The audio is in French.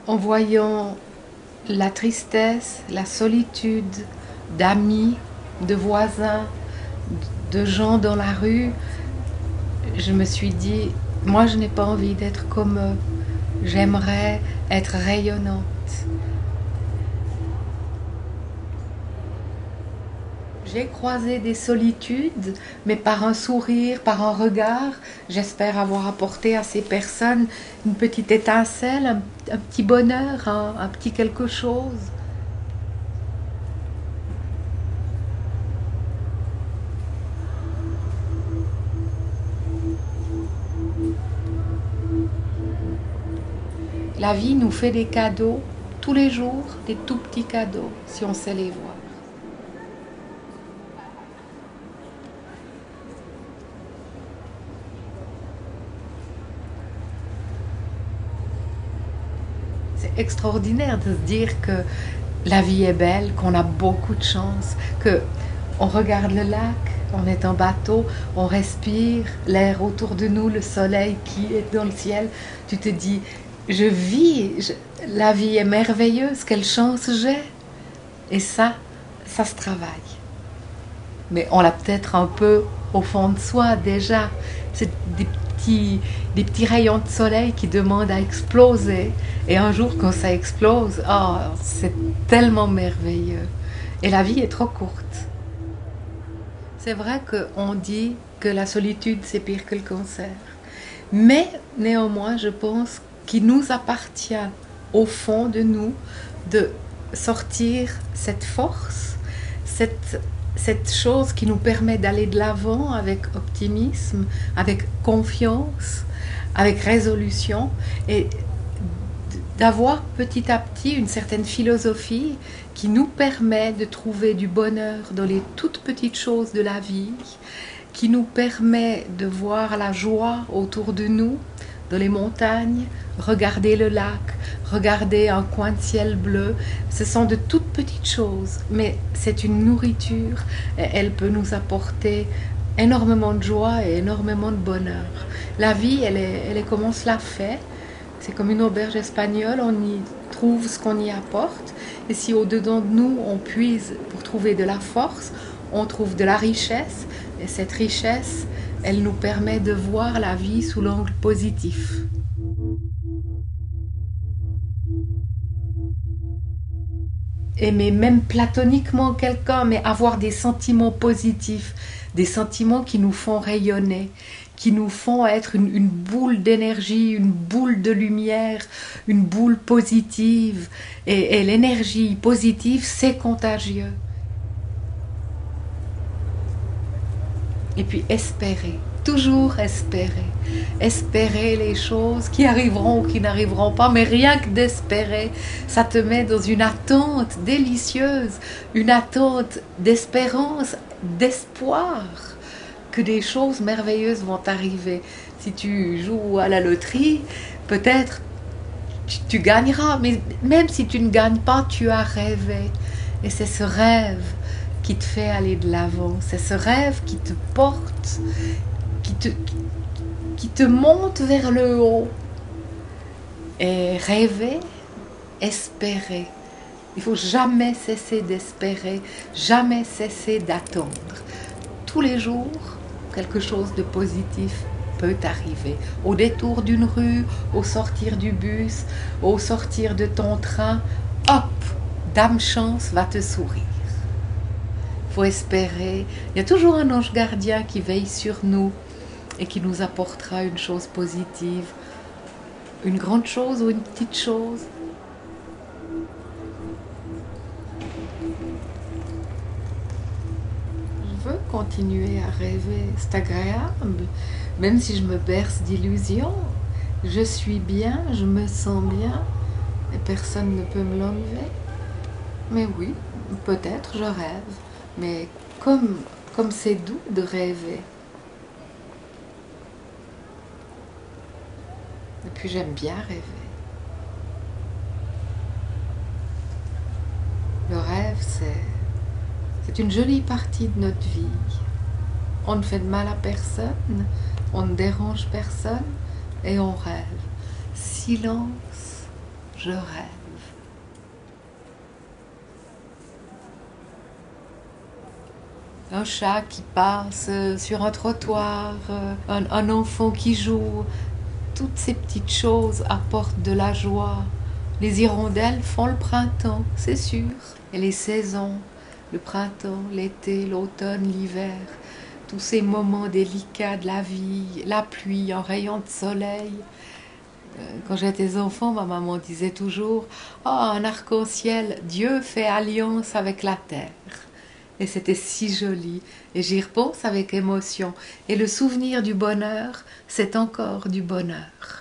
en voyant la tristesse, la solitude d'amis, de voisins, de gens dans la rue, je me suis dit, moi je n'ai pas envie d'être comme eux, j'aimerais être rayonnante. J'ai croisé des solitudes, mais par un sourire, par un regard, j'espère avoir apporté à ces personnes une petite étincelle, un petit bonheur, un petit quelque chose. La vie nous fait des cadeaux tous les jours, des tout petits cadeaux, si on sait les voir. C'est extraordinaire de se dire que la vie est belle, qu'on a beaucoup de chance, que on regarde le lac, on est en bateau, on respire l'air autour de nous, le soleil qui est dans le ciel. Tu te dis, je vis, la vie est merveilleuse, quelle chance j'ai. Et ça se travaille. Mais on l'a peut-être un peu au fond de soi déjà. C'est des petits rayons de soleil qui demandent à exploser. Et un jour, quand ça explose, oh, c'est tellement merveilleux. Et la vie est trop courte. C'est vrai qu'on dit que la solitude, c'est pire que le cancer. Mais néanmoins, je pense qu'il nous appartient au fond de nous de sortir cette force, cette chose qui nous permet d'aller de l'avant avec optimisme, avec confiance, avec résolution et d'avoir petit à petit une certaine philosophie qui nous permet de trouver du bonheur dans les toutes petites choses de la vie, qui nous permet de voir la joie autour de nous, dans les montagnes, regarder le lac, regarder un coin de ciel bleu. Ce sont de toutes petites choses, mais c'est une nourriture et elle peut nous apporter énormément de joie et énormément de bonheur. La vie, elle est comme on se la fait. C'est comme une auberge espagnole, on y trouve ce qu'on y apporte. Et si au-dedans de nous, on puise pour trouver de la force, on trouve de la richesse. Et cette richesse, elle nous permet de voir la vie sous l'angle positif. Aimer même platoniquement quelqu'un, mais avoir des sentiments positifs, des sentiments qui nous font rayonner, qui nous font être une boule d'énergie, une boule de lumière, une boule positive. Et l'énergie positive, c'est contagieux. Et puis espérer, toujours espérer. Espérer les choses qui arriveront ou qui n'arriveront pas, mais rien que d'espérer, ça te met dans une attente délicieuse, une attente d'espérance, d'espoir que des choses merveilleuses vont arriver. Si tu joues à la loterie, peut-être tu gagneras, mais même si tu ne gagnes pas, tu as rêvé. Et c'est ce rêve qui te fait aller de l'avant. C'est ce rêve qui te porte, qui te monte vers le haut. Et rêver, espérer. Il ne faut jamais cesser d'espérer, jamais cesser d'attendre. Tous les jours, quelque chose de positif peut arriver. Au détour d'une rue, au sortir du bus, au sortir de ton train, hop, Dame Chance va te sourire. Il faut espérer. Il y a toujours un ange gardien qui veille sur nous et qui nous apportera une chose positive, une grande chose ou une petite chose. Je veux continuer à rêver, c'est agréable, même si je me berce d'illusions. Je suis bien, je me sens bien et personne ne peut me l'enlever. Mais oui, peut-être je rêve. Mais comme c'est doux de rêver. Et puis j'aime bien rêver. Le rêve, c'est une jolie partie de notre vie. On ne fait de mal à personne, on ne dérange personne et on rêve. Silence, je rêve. Un chat qui passe sur un trottoir, un enfant qui joue, toutes ces petites choses apportent de la joie. Les hirondelles font le printemps, c'est sûr. Et les saisons, le printemps, l'été, l'automne, l'hiver, tous ces moments délicats de la vie, la pluie, un rayon de soleil. Quand j'étais enfant, ma maman disait toujours « Oh, un arc-en-ciel, Dieu fait alliance avec la terre ». Et c'était si joli, et j'y repense avec émotion. Et le souvenir du bonheur, c'est encore du bonheur.